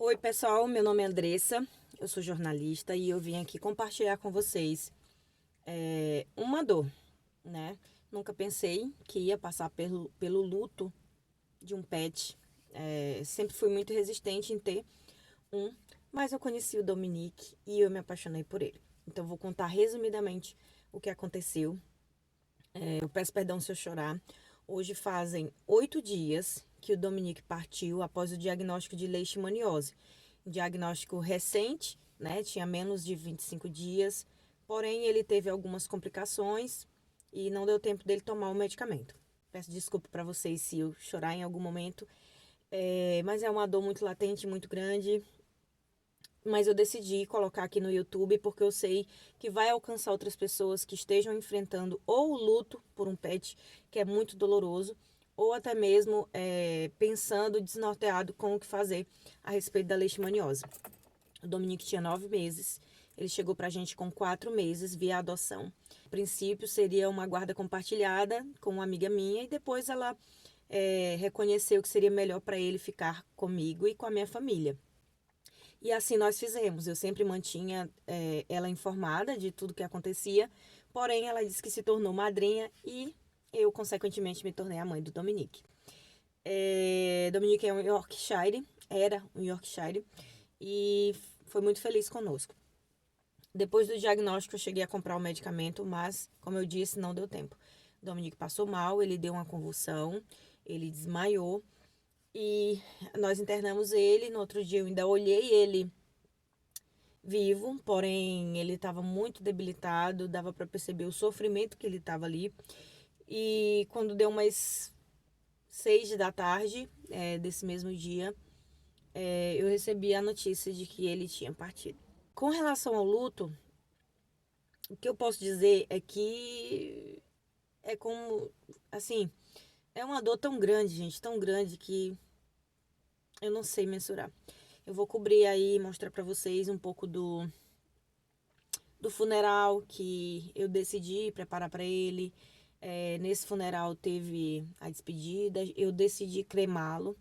Oi, pessoal, meu nome é Andressa, eu sou jornalista e eu vim aqui compartilhar com vocês uma dor, né? Nunca pensei que ia passar pelo luto de um pet. Sempre fui muito resistente em ter um, mas eu conheci o Dominique e eu me apaixonei por ele. Então, vou contar resumidamente o que aconteceu. Eu peço perdão se eu chorar. Hoje fazem 8 dias que o Dominique partiu após o diagnóstico de leishmaniose. Diagnóstico recente, né? Tinha menos de 25 dias. Porém, ele teve algumas complicações e não deu tempo dele tomar o medicamento. Peço desculpa para vocês se eu chorar em algum momento. Mas é uma dor muito latente, muito grande. Mas eu decidi colocar aqui no YouTube porque eu sei que vai alcançar outras pessoas que estejam enfrentando ou o luto por um pet, que é muito doloroso, ou até mesmo pensando desnorteado com o que fazer a respeito da leishmaniose. O Dominique tinha 9 meses, ele chegou pra gente com 4 meses via adoção. A princípio seria uma guarda compartilhada com uma amiga minha e depois ela reconheceu que seria melhor para ele ficar comigo e com a minha família. E assim nós fizemos. Eu sempre mantinha ela informada de tudo que acontecia, porém ela disse que se tornou madrinha e eu, consequentemente, me tornei a mãe do Dominique. Dominique é um Yorkshire, era um Yorkshire, e foi muito feliz conosco. Depois do diagnóstico, eu cheguei a comprar o medicamento, mas, como eu disse, não deu tempo. O Dominique passou mal, ele deu uma convulsão, ele desmaiou e nós internamos ele. No outro dia, eu ainda olhei ele vivo, porém ele estava muito debilitado, dava para perceber o sofrimento que ele estava ali. E quando deu umas 6 da tarde desse mesmo dia, eu recebi a notícia de que ele tinha partido. Com relação ao luto, o que eu posso dizer é que é como, assim, é uma dor tão grande, gente, tão grande que eu não sei mensurar. Eu vou cobrir aí e mostrar para vocês um pouco do funeral que eu decidi preparar para ele. Nesse funeral teve a despedida, eu decidi cremá-lo.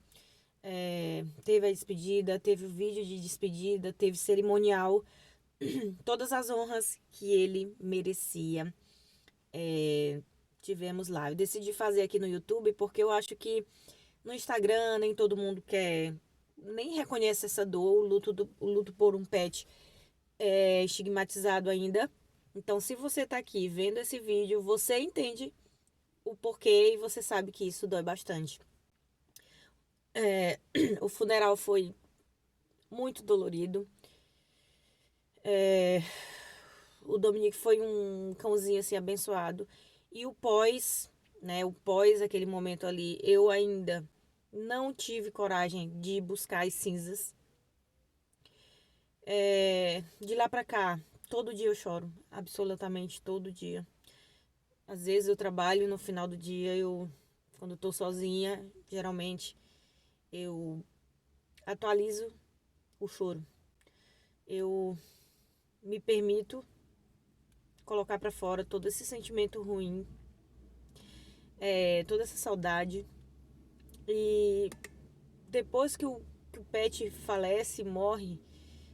Teve a despedida, teve o vídeo de despedida, teve cerimonial, todas as honras que ele merecia. Tivemos lá. Eu decidi fazer aqui no YouTube porque eu acho que no Instagram nem todo mundo quer, nem reconhece essa dor. O luto por um pet é estigmatizado ainda. Então, se você tá aqui vendo esse vídeo, você entende o porquê e você sabe que isso dói bastante. O funeral foi muito dolorido. O Dominique foi um cãozinho assim abençoado. E o pós, né? O pós, aquele momento ali, eu ainda não tive coragem de buscar as cinzas. De lá pra cá, todo dia eu choro, absolutamente todo dia. Às vezes eu trabalho e no final do dia quando eu tô sozinha, geralmente eu atualizo o choro. Eu me permito colocar pra fora todo esse sentimento ruim, toda essa saudade. E depois que o pet falece, morre,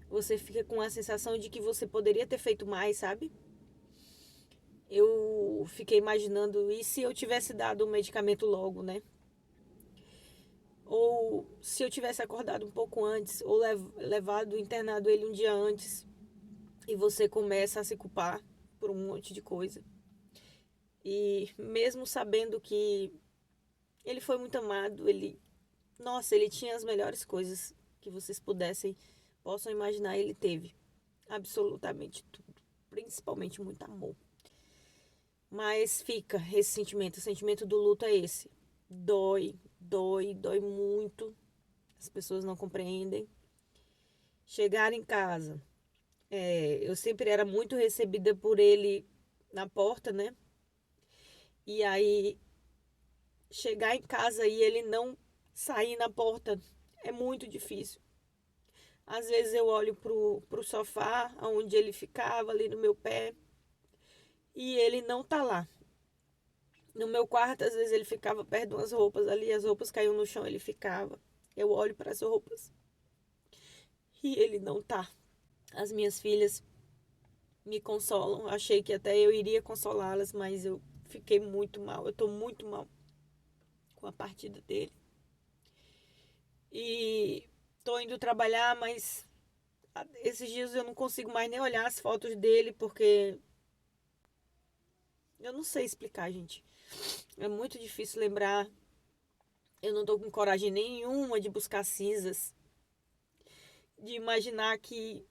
você fica com a sensação de que você poderia ter feito mais, sabe? Eu fiquei imaginando, e se eu tivesse dado o medicamento logo, né? Ou se eu tivesse acordado um pouco antes, ou levado, internado ele um dia antes, e você começa a se culpar por um monte de coisa. E mesmo sabendo que ele foi muito amado, nossa, ele tinha as melhores coisas que vocês possam imaginar, ele teve. Absolutamente tudo. Principalmente muito amor. Mas fica esse sentimento, o sentimento do luto é esse. Dói, dói, dói muito. As pessoas não compreendem. Chegar em casa, eu sempre era muito recebida por ele na porta, né? E aí, chegar em casa e ele não sair na porta é muito difícil. Às vezes eu olho pro sofá, onde ele ficava, ali no meu pé, e ele não tá lá. No meu quarto, às vezes ele ficava perto de umas roupas ali, as roupas caíam no chão, ele ficava. Eu olho para as roupas e ele não tá. As minhas filhas me consolam. Achei que até eu iria consolá-las, mas eu fiquei muito mal. Eu tô muito mal com a partida dele. E tô indo trabalhar, mas esses dias eu não consigo mais nem olhar as fotos dele, porque eu não sei explicar, gente. É muito difícil lembrar. Eu não tô com coragem nenhuma de buscar cinzas, de imaginar que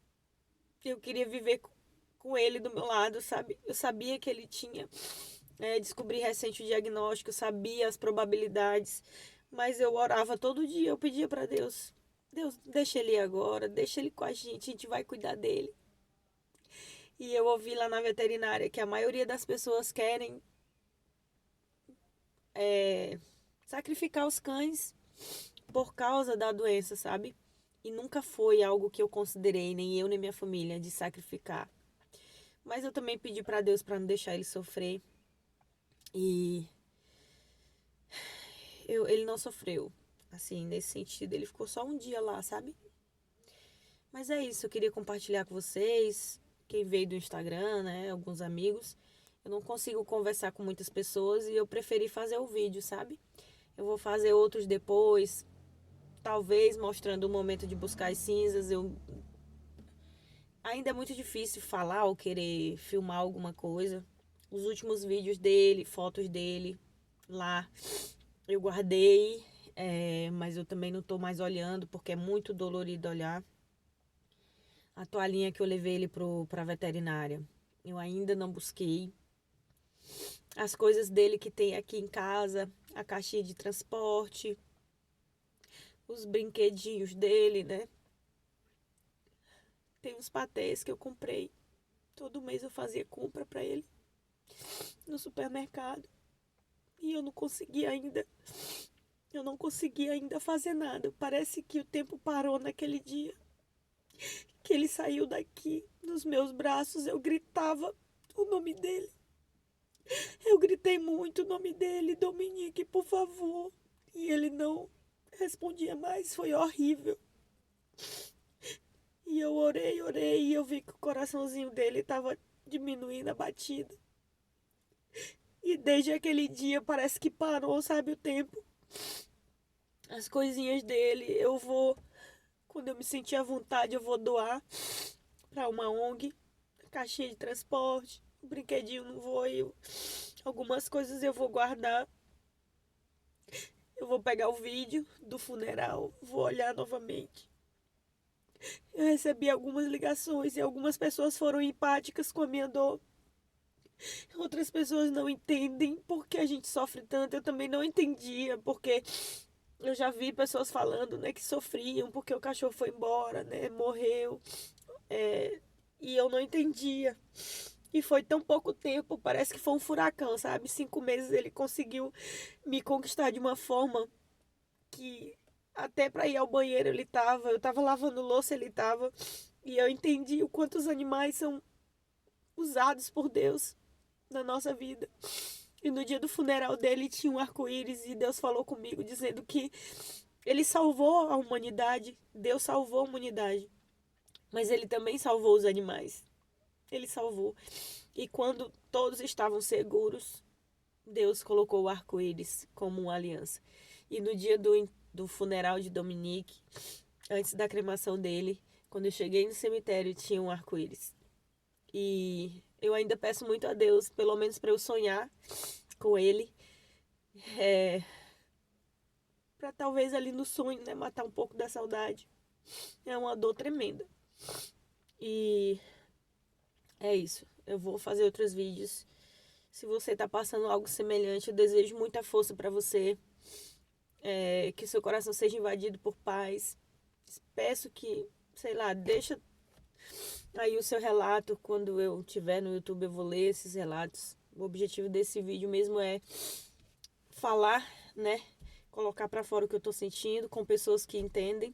eu queria viver com ele do meu lado, sabe? Eu sabia que ele tinha, descobri recente o diagnóstico, sabia as probabilidades, mas eu orava todo dia, eu pedia para Deus, Deus, deixa ele ir agora, deixa ele com a gente vai cuidar dele. E eu ouvi lá na veterinária que a maioria das pessoas querem sacrificar os cães por causa da doença, sabe? E nunca foi algo que eu considerei, nem eu nem minha família, de sacrificar. Mas eu também pedi para Deus para não deixar ele sofrer. E ele não sofreu, assim, nesse sentido. Ele ficou só um dia lá, sabe? Mas é isso, eu queria compartilhar com vocês. Quem veio do Instagram, né? Alguns amigos. Eu não consigo conversar com muitas pessoas e eu preferi fazer o vídeo, sabe? Eu vou fazer outros depois, talvez mostrando o momento de buscar as cinzas. Ainda é muito difícil falar ou querer filmar alguma coisa. Os últimos vídeos dele, fotos dele lá, eu guardei, mas eu também não tô mais olhando porque é muito dolorido olhar. A toalhinha que eu levei ele pra veterinária, eu ainda não busquei. As coisas dele que tem aqui em casa, a caixinha de transporte, os brinquedinhos dele, né? Tem uns patês que eu comprei. Todo mês eu fazia compra pra ele no supermercado. E eu não consegui ainda. Eu não consegui ainda fazer nada. Parece que o tempo parou naquele dia. Que ele saiu daqui nos meus braços. Eu gritava o nome dele. Eu gritei muito o nome dele. Dominique, por favor. E ele não respondia mais. Foi horrível. E eu orei e eu vi que o coraçãozinho dele estava diminuindo a batida. E desde aquele dia parece que parou, sabe, o tempo. As coisinhas dele, quando eu me sentir à vontade, eu vou doar para uma ONG, caixinha de transporte, um brinquedinho não vou, algumas coisas eu vou guardar. Eu vou pegar o vídeo do funeral, vou olhar novamente. Eu recebi algumas ligações e algumas pessoas foram empáticas com a minha dor. Outras pessoas não entendem porque a gente sofre tanto. Eu também não entendia, porque eu já vi pessoas falando, né, que sofriam porque o cachorro foi embora, né, morreu. E eu não entendia. E foi tão pouco tempo, parece que foi um furacão, sabe? 5 meses ele conseguiu me conquistar de uma forma que até para ir ao banheiro ele tava, eu tava lavando louça, ele tava. E eu entendi o quanto os animais são usados por Deus na nossa vida. E no dia do funeral dele tinha um arco-íris e Deus falou comigo dizendo que ele salvou a humanidade, Deus salvou a humanidade, mas ele também salvou os animais. Ele salvou. E quando todos estavam seguros, Deus colocou o arco-íris como uma aliança. E no dia do funeral de Dominique, antes da cremação dele, quando eu cheguei no cemitério, tinha um arco-íris. E eu ainda peço muito a Deus, pelo menos para eu sonhar com ele, para talvez ali no sonho, né, matar um pouco da saudade. É uma dor tremenda. E é isso. Eu vou fazer outros vídeos. Se você tá passando algo semelhante, eu desejo muita força para você. Que seu coração seja invadido por paz. Peço que, sei lá, deixa aí o seu relato. Quando eu estiver no YouTube, eu vou ler esses relatos. O objetivo desse vídeo mesmo é falar, né? Colocar para fora o que eu tô sentindo com pessoas que entendem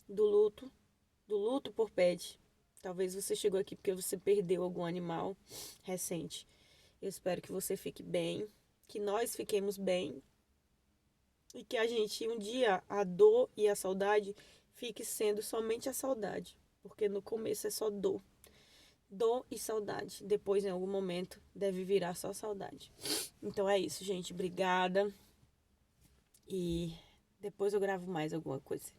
do luto por pet. Talvez você chegou aqui porque você perdeu algum animal recente. Eu espero que você fique bem, que nós fiquemos bem e que a gente um dia, a dor e a saudade fique sendo somente a saudade, porque no começo é só dor. Dor e saudade. Depois, em algum momento, deve virar só saudade. Então é isso, gente. Obrigada. E depois eu gravo mais alguma coisa.